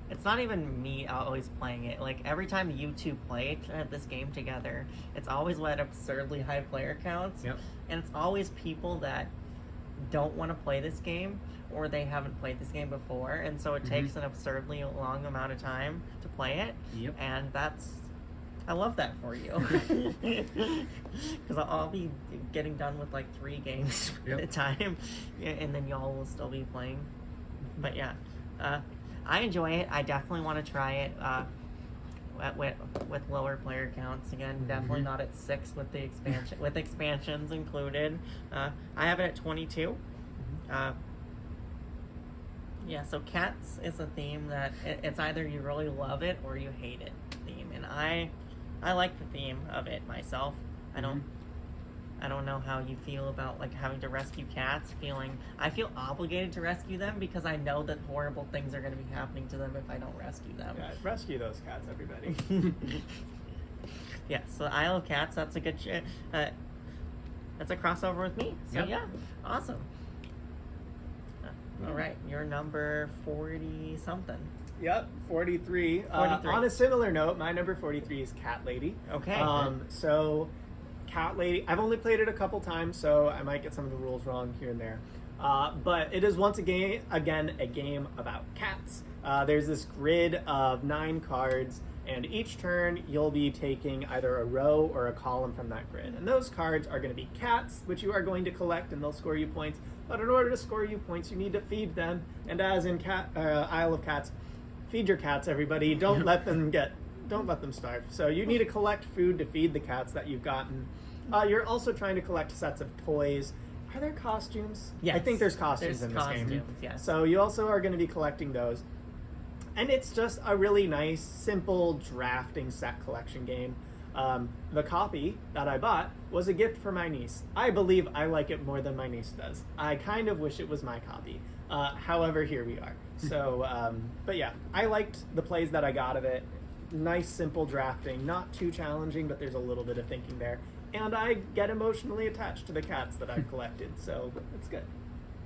B: it's not even me always playing it. Like, every time you two play this game together, it's always at absurdly high player counts.
C: Yep.
B: And it's always people that don't want to play this game or they haven't played this game before. And so it takes an absurdly long amount of time to play it.
C: Yep.
B: And I love that for you. Because I'll be getting done with like 3 games
C: Yep.
B: at a time, and then y'all will still be playing. But yeah, I enjoy it. I definitely want to try it with lower player counts again. Definitely not at 6 with the expansion with expansions included. I have it at 22. Yeah, so cats is a theme that it's either you really love it or you hate it theme, and I like the theme of it myself. I don't know how you feel about like having to rescue cats. I feel obligated to rescue them because I know that horrible things are going to be happening to them if I don't rescue them.
A: Yeah, rescue those cats, everybody.
B: Yeah, so Isle of Cats, that's a good that's a crossover with me. So
C: Yep.
B: yeah, awesome. All right, you're number 40 something.
A: Yep, 43.
B: 43.
A: On a similar note, my number 43 is Cat Lady.
B: Okay.
A: So, Cat Lady, I've only played it a couple times, so I might get some of the rules wrong here and there. But it is once again a game about cats. There's this grid of 9 cards, and each turn you'll be taking either a row or a column from that grid. And those cards are going to be cats, which you are going to collect, and they'll score you points. But in order to score you points, you need to feed them. And as in Isle of Cats, feed your cats, everybody. Don't let them starve. So you need to collect food to feed the cats that you've gotten. You're also trying to collect sets of toys. Are there costumes?
B: Yes.
A: I think there's costumes in this game.
B: costumes, yes.
A: So you also are going to be collecting those. And it's just a really nice, simple drafting set collection game. The copy that I bought was a gift for my niece. I believe I like it more than my niece does. I kind of wish it was my copy. However, here we are. So, but yeah, I liked the plays that I got of it. Nice, simple drafting, not too challenging, but there's a little bit of thinking there. And I get emotionally attached to the cats that I've collected, so it's good.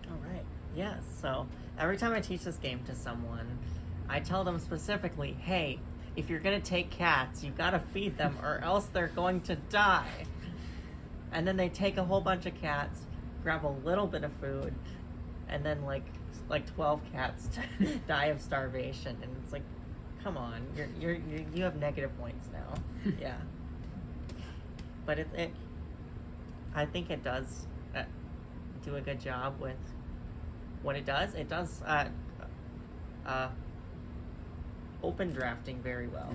B: All right. Yes. So every time I teach this game to someone, I tell them specifically, hey, if you're going to take cats, you've got to feed them or else they're going to die. And then they take a whole bunch of cats, grab a little bit of food, and then like 12 cats die of starvation. And it's like, come on, you have negative points now. Yeah. But I think it does do a good job with what it does. It does open drafting very well.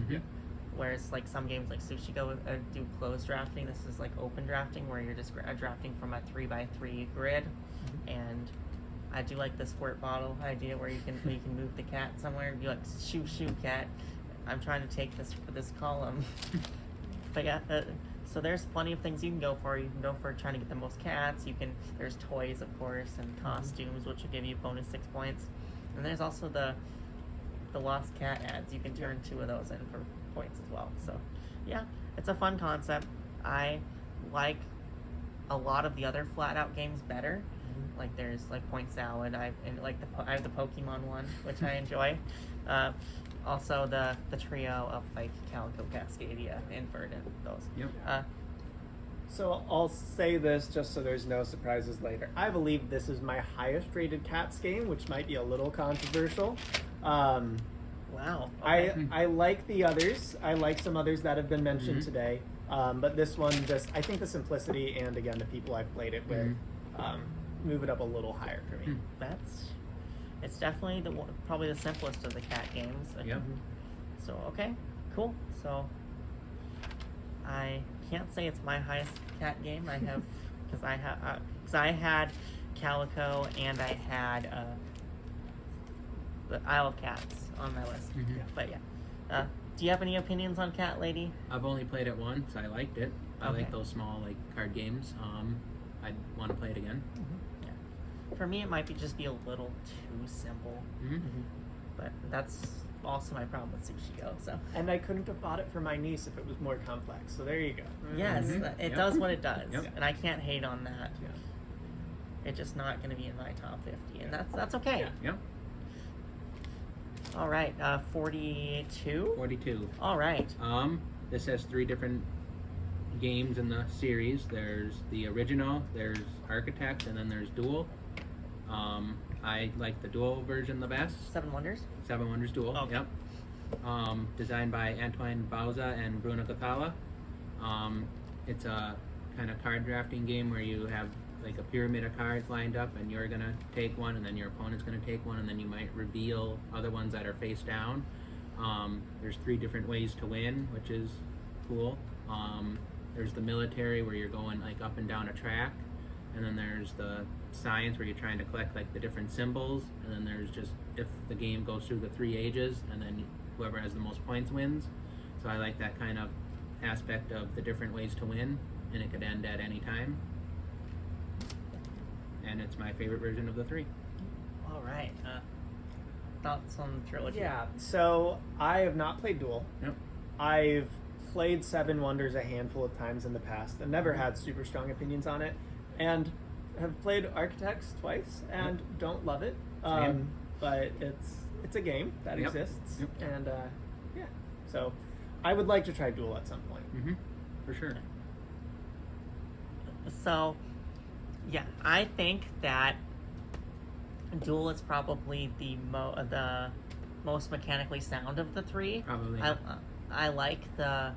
B: Whereas like some games like Sushi Go do closed drafting. This is like open drafting where you're just drafting from a 3x3 grid. And I do like the squirt bottle idea where you can move the cat somewhere. You like shoo cat. I'm trying to take this column. But yeah, so there's plenty of things you can go for. You can go for trying to get the most cats. There's toys, of course, and costumes, which will give you bonus 6 points. And there's also the lost cat ads. You can turn 2 of those in for points as well. So yeah, it's a fun concept. I like a lot of the other flat out games better. Like there's like Point Salad. I have the Pokemon one, which I enjoy. Also the trio of like Calico Cascadia and Verdant, those.
C: Yep.
A: So I'll say this just so there's no surprises later. I believe this is my highest rated Cats game, which might be a little controversial.
B: Wow. Okay.
A: I like the others. I like some others that have been mentioned today. But this one I think the simplicity and again the people I've played it with move it up a little higher for me.
B: it's definitely probably the simplest of the cat games.
C: Yep.
B: So okay, cool. So I can't say it's my highest cat game. I have because I had Calico and I had the Isle of Cats on my list.
C: Mhm.
B: But yeah, do you have any opinions on Cat Lady?
C: I've only played it once. I liked it. I
B: Okay.
C: like those small like card games. I'd want to play it again.
B: Yeah. For me, it might just be a little too simple,
C: Mm-hmm.
B: but that's also my problem with Sushi Go. So
A: And I couldn't have bought it for my niece if it was more complex. So there you go.
B: yes,
C: Mhm.
B: it
C: Yep.
B: does what it does,
C: Yep.
B: and I can't hate on that.
A: Yeah.
B: It's just not going to be in my top 50, and that's okay.
A: Yeah.
C: Yep.
B: All right, 42.
C: 42.
B: All right.
C: This has 3 different games in the series. There's the original, there's Architect, and then there's Duel. I like the Duel version the best.
B: Seven Wonders.
C: Seven Wonders Duel.
B: Okay.
C: Yep. Designed by Antoine Bauza and Bruno Cathala. It's a kind of card drafting game where you have like a pyramid of cards lined up, and you're gonna take one, and then your opponent's gonna take one, and then you might reveal other ones that are face down. There's 3 different ways to win, which is cool. There's the military where you're going like up and down a track, and then there's the science where you're trying to collect like the different symbols, and then there's just if the game goes through the 3 ages, and then whoever has the most points wins. So I like that kind of aspect of the different ways to win, and it could end at any time. And it's my favorite version of the 3.
B: All right. Thoughts on the trilogy?
A: Yeah, so I have not played Duel.
C: Yep.
A: I've played Seven Wonders a handful of times in the past and never had super strong opinions on it. And have played Architects twice and don't love it.
C: Same.
A: But it's a game that
C: Yep.
A: exists.
C: Yep.
A: And yeah, so I would like to try Duel at some point.
C: Mm-hmm. For sure.
B: So, yeah, I think that Duel is probably the most mechanically sound of the 3.
C: Probably.
B: I like the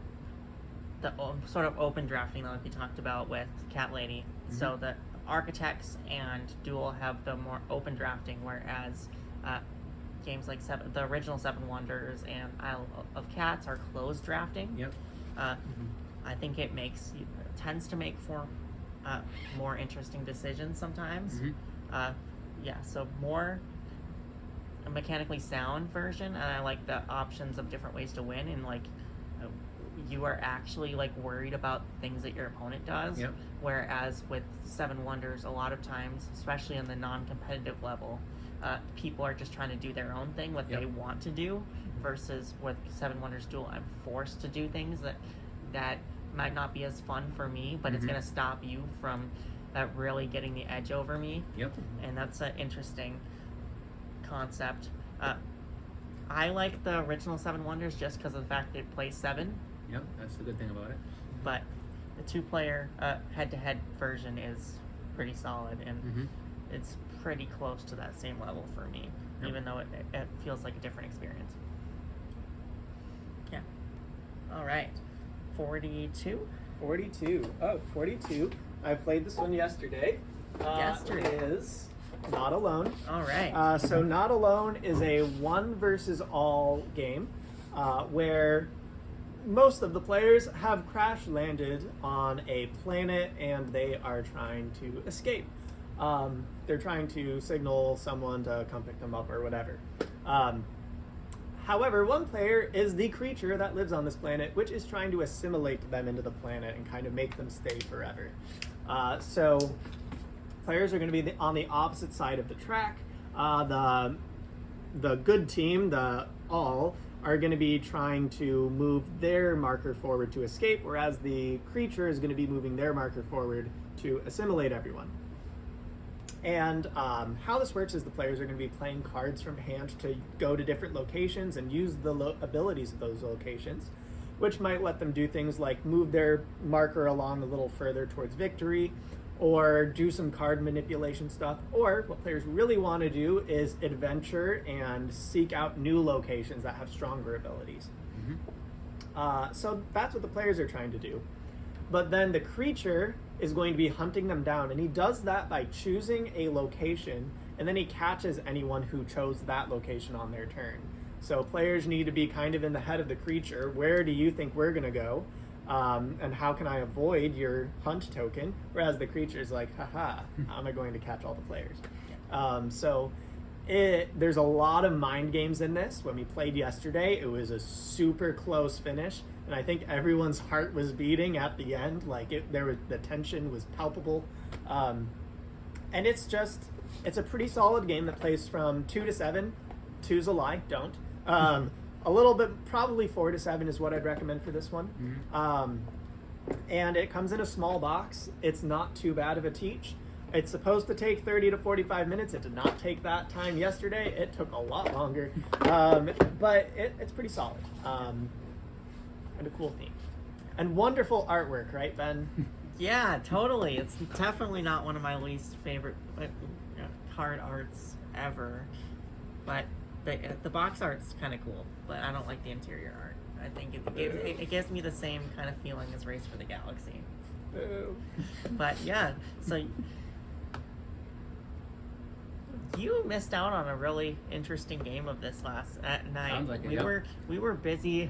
B: sort of open drafting that we talked about with Cat Lady.
C: Mm-hmm.
B: So the Architects and Duel have the more open drafting, whereas games like the original Seven Wonders and Isle of Cats are closed drafting.
C: Yep.
B: I think it tends to make for more interesting decisions sometimes.
C: Mhm.
B: Yeah, so more a mechanically sound version, and I like the options of different ways to win, and like you are actually like worried about things that your opponent does.
C: Yep.
B: Whereas with Seven Wonders, a lot of times, especially on the non-competitive level, people are just trying to do their own thing, what
C: Yep.
B: they want to do, versus with Seven Wonders Duel, I'm forced to do things that might not be as fun for me, but it's
C: Mhm.
B: going to stop you from really getting the edge over me.
C: Yep.
B: And that's an interesting concept. I like the original Seven Wonders just because of the fact that it plays 7,
C: Yep. That's the good thing about it.
B: but the 2-player head-to-head version is pretty solid, and
C: Mm-hmm.
B: it's pretty close to that same level for me,
C: Yep.
B: even though it feels like a different experience. Yeah. All right. 42?
A: 42. Oh, 42. I played this one yesterday.
B: Yesterday.
A: It is Not Alone.
B: All right.
A: So Not Alone is a 1 versus all game where most of the players have crash landed on a planet and they are trying to escape. They're trying to signal someone to come pick them up or whatever. However, one player is the creature that lives on this planet, which is trying to assimilate them into the planet and kind of make them stay forever. So players are going to be on the opposite side of the track. The good team, the all, are going to be trying to move their marker forward to escape, whereas the creature is going to be moving their marker forward to assimilate everyone. And how this works is the players are going to be playing cards from hand to go to different locations and use the abilities of those locations, which might let them do things like move their marker along a little further towards victory, or do some card manipulation stuff, or what players really want to do is adventure and seek out new locations that have stronger abilities.
C: Mm-hmm.
A: So that's what the players are trying to do. But then the creature is going to be hunting them down, and he does that by choosing a location and then he catches anyone who chose that location on their turn. So players need to be kind of in the head of the creature. Where do you think we're going to go? And how can I avoid your hunt token? Whereas the creature's like, haha, how am I going to catch all the players? There's a lot of mind games in this. When we played yesterday, it was a super close finish, and I think everyone's heart was beating at the end. Like the tension was palpable, and it's a pretty solid game that plays from 2 to 7. 2's a lie, don't. A little bit, probably 4 to 7 is what I'd recommend for this one. And it comes in a small box. It's not too bad of a teach. It's supposed to take 30 to 45 minutes. It did not take that time yesterday. It took a lot longer. But it's pretty solid. And a cool theme. And wonderful artwork, right, Ben?
B: Yeah, totally. It's definitely not one of my least favorite card arts ever. But the box art's kind of cool. But I don't like the interior art. I think it gives me the same kind of feeling as Race for the Galaxy. But yeah, so you missed out on a really interesting game of this last night.
C: Sounds like it,
B: we
C: yep.
B: we were busy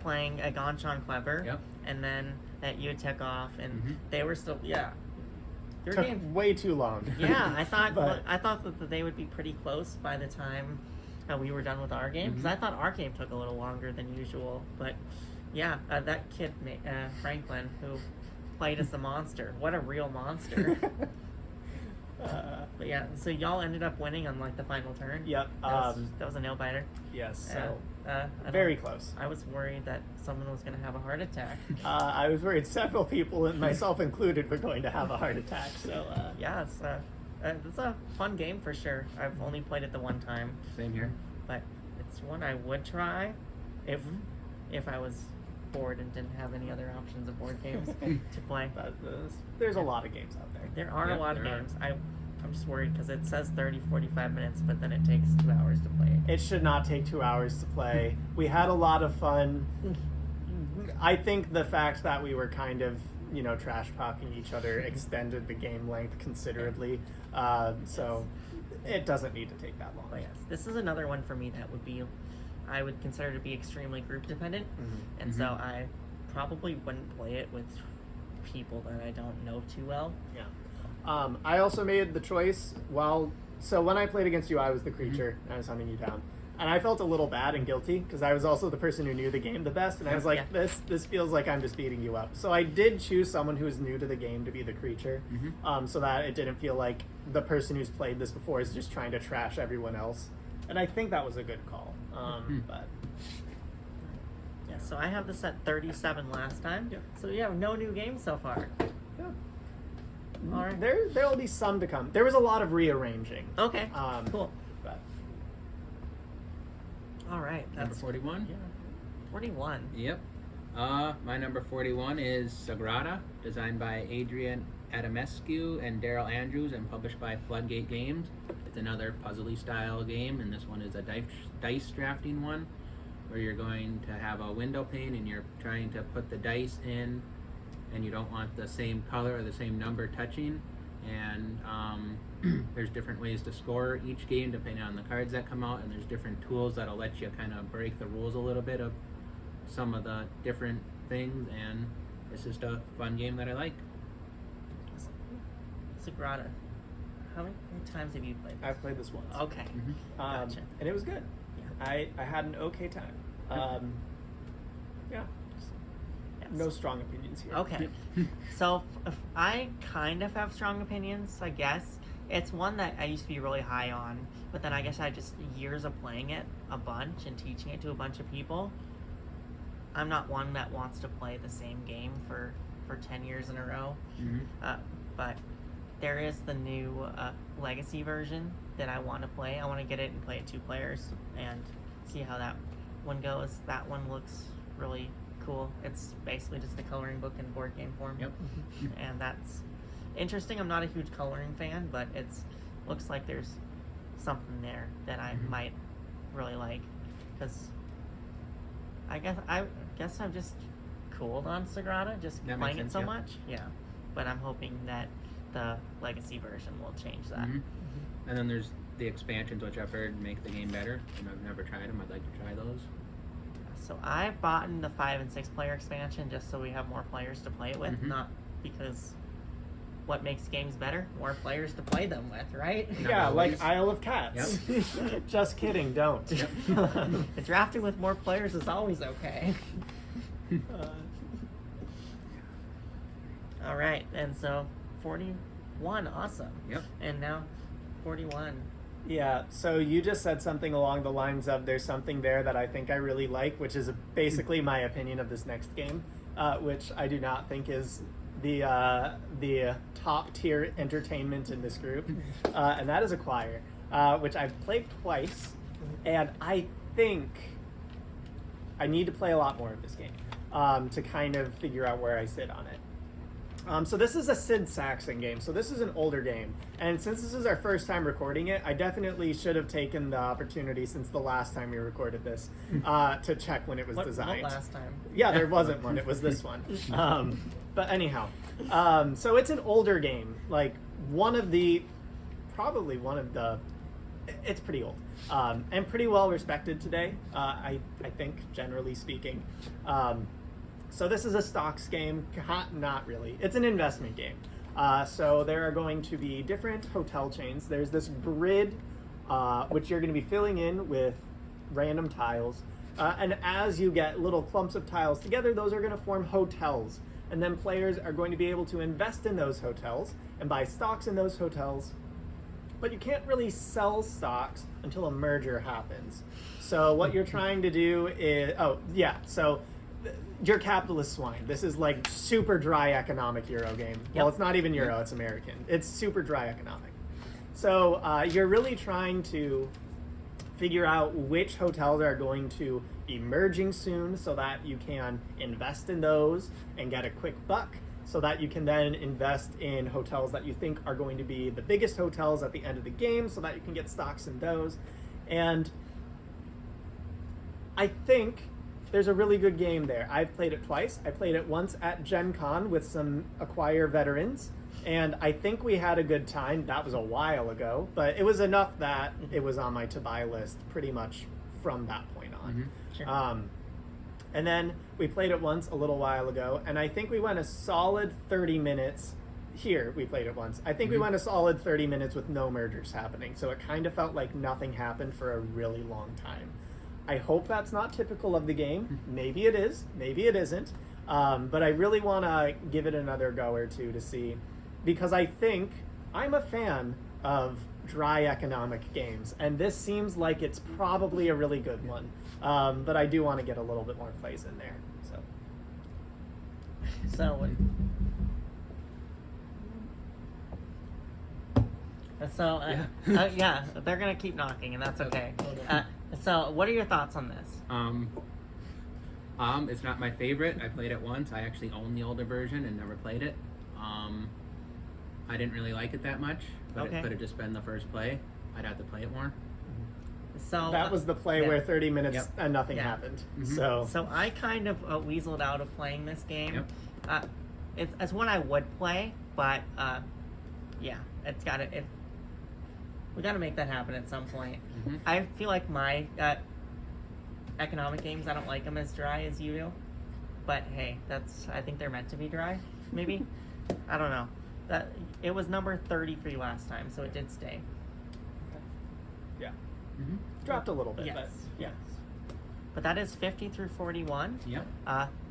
B: playing a Gonchon Clever,
C: Yep.
B: and then you took off, and they were still Your
A: Took
B: game,
A: way too long.
B: yeah. I thought
A: But-
B: that they would be pretty close by the time we were done with our game, because I thought our game took a little longer than usual. But yeah, that kid Franklin, who played as the monster, what a real monster. But yeah, so y'all ended up winning on like the final turn.
A: Yep.
B: That was a nail biter.
A: Yes. So
B: Very
A: very close.
B: I was worried that someone was going to have a heart attack.
A: I was worried several people, and myself included, were going to have a heart attack. So
B: Yeah, it's a fun game for sure. I've only played it the one time,
C: Same here.
B: but it's one I would try if I was bored and didn't have any other options of board games to play.
A: but there's a lot of games out there.
B: There are
C: Yep,
B: a lot of
C: there are.
B: games. I'm just worried because it says 30-45 minutes, but then it takes 2 hours to play it.
A: It should not take 2 hours to play. We had a lot of fun. I think the fact that we were kind of, trash talking each other extended the game length considerably. So it doesn't need to take that long.
B: But yes, this is another one for me that I would consider to be extremely group dependent, and so I probably wouldn't play it with people that I don't know too well.
A: Yeah. I also made the choice so when I played against you, I was the creature and I was hunting you down. And I felt a little bad and guilty because I was also the person who knew the game the best, and I was like,
B: Yeah.
A: this feels like I'm just beating you up. So I did choose someone who is new to the game to be the creature, so that it didn't feel like the person who's played this before is just trying to trash everyone else. And I think that was a good call. But
B: Yeah, so I have this at 37 last time.
A: Yeah.
B: So we have no new games so far.
A: yeah.
B: All right.
A: There'll be some to come. There was a lot of rearranging.
B: Okay. Cool.
A: But
B: All right.
C: Number
B: That's
C: 41.
B: Yeah. 41.
C: Yep. My number 41 is Sagrada, designed by Adrian Adamescu and Daryl Andrews and published by Floodgate Games. It's another puzzly style game, and this one is a dice drafting one where you're going to have a window pane and you're trying to put the dice in, and you don't want the same color or the same number touching. And there's different ways to score each game depending on the cards that come out, and there's different tools that'll let you kind of break the rules a little bit of some of the different things, and it's just a fun game that I like.
B: Sagrada. How many times have you played this?
A: I've played this once.
B: Okay. Gotcha.
A: And it was good.
B: Yeah.
A: I had an okay time. Yeah.
B: Yes.
A: No strong opinions here.
B: Okay. So if I kind of have strong opinions, I guess. It's one that I used to be really high on, but then I guess I just, years of playing it a bunch and teaching it to a bunch of people, I'm not one that wants to play the same game for 10 years in a row. But there is the new Legacy version that I want to play. I want to get it and play it 2 players and see how that one goes. That one looks really cool. It's basically just a coloring book in board game form.
C: Yep.
B: And that's interesting. I'm not a huge coloring fan, but it's looks like there's something there that I might really like, because I guess I'm just cooled on Sagrada, just
C: That makes
B: playing it
C: sense,
B: so
C: yeah.
B: much. Yeah, but I'm hoping that the Legacy version will change that.
C: And then there's the expansions, which I've heard make the game better, and I've never tried them. I'd like to try those.
B: So I bought in the 5 and 6 player expansion just so we have more players to play it with,
C: Mhm.
B: not because what makes games better? More players to play them with, right?
A: Yeah, like
C: always.
A: Isle of Cats. Just kidding, don't.
B: Drafting with more players is always okay. All right, and so 41, awesome.
C: Yep.
B: And now 41.
A: Yeah, so you just said something along the lines of there's something there that I think I really like, which is basically my opinion of this next game, which I do not think is the top tier entertainment in this group, and that is Acquire, which I've played twice, and I think I need to play a lot more of this game to kind of figure out where I sit on it. So this is a Sid Saxon game, so this is an older game, and since this is our first time recording it, I definitely should have taken the opportunity since the last time we recorded this to check when it was designed.
B: What last time?
A: Yeah, there wasn't one. It was this one. But anyhow, so it's an older game. Like probably one of the. It's pretty old and pretty well respected today. I think, generally speaking. So this is a stocks game. Not really. It's an investment game. So there are going to be different hotel chains. There's this grid, which you're going to be filling in with random tiles. And as you get little clumps of tiles together, those are going to form hotels. And then players are going to be able to invest in those hotels and buy stocks in those hotels. But you can't really sell stocks until a merger happens. So what you're trying to do is... So you're capitalist swine. This is like super dry economic Euro game. Well, it's not even Euro, it's American. It's super dry economic. So you're really trying to figure out which hotels are going to be merging soon so that you can invest in those and get a quick buck so that you can then invest in hotels that you think are going to be the biggest hotels at the end of the game so that you can get stocks in those. And I think there's a really good game there. I've played it twice. I played it once at Gen Con with some Acquire veterans, and I think we had a good time. That was a while ago, but it was enough that it was on my to-buy list pretty much from that point on.
B: Sure.
A: And then we played it once a little while ago, and I think we went a solid 30 minutes. Here, we played it once. I think we went a solid 30 minutes with no mergers happening, so it kind of felt like nothing happened for a really long time. I hope that's not typical of the game. Maybe it is, maybe it isn't. But I really want to give it another go or two to see, because I think I'm a fan of dry economic games, and this seems like it's probably a really good one. But I do want to get a little bit more plays in there.
B: Yeah, they're gonna keep knocking, and that's okay. So, what are your thoughts on this?
C: It's not my favorite. I played it once. I actually own the older version and never played it. I didn't really like it that much, but
B: Okay.
C: it could have just been the first play. I'd have to play it more.
B: So
A: That was the play
B: yeah.
A: where 30 minutes
C: Yep.
A: and nothing
B: Yeah.
A: happened.
C: Mhm.
A: So
B: I kind of weaseled out of playing this game.
C: Yep.
B: It's one I would play, but yeah, we got to make that happen at some point.
C: Mhm.
B: I feel like my economic games, I don't like them as dry as you do, but hey, I think they're meant to be dry. Maybe I don't know. That it was number 30 for you last time, so it did stay.
A: yeah,
C: Mhm.
A: dropped a little bit.
B: Yes,
A: But
B: yes. But that is 50 through 41.
C: Yep.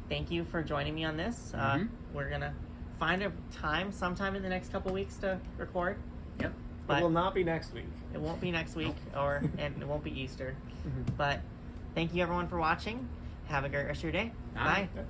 B: Thank you for joining me on this.
C: Mhm.
B: We're gonna find a time sometime in the next couple weeks to record.
C: Yep.
A: It
B: But
A: will not be next week.
B: it won't be next week, and it won't be Easter.
A: Mhm.
B: But thank you everyone for watching. Have a great rest of your day.
C: Bye.
B: Bye.
A: Yeah.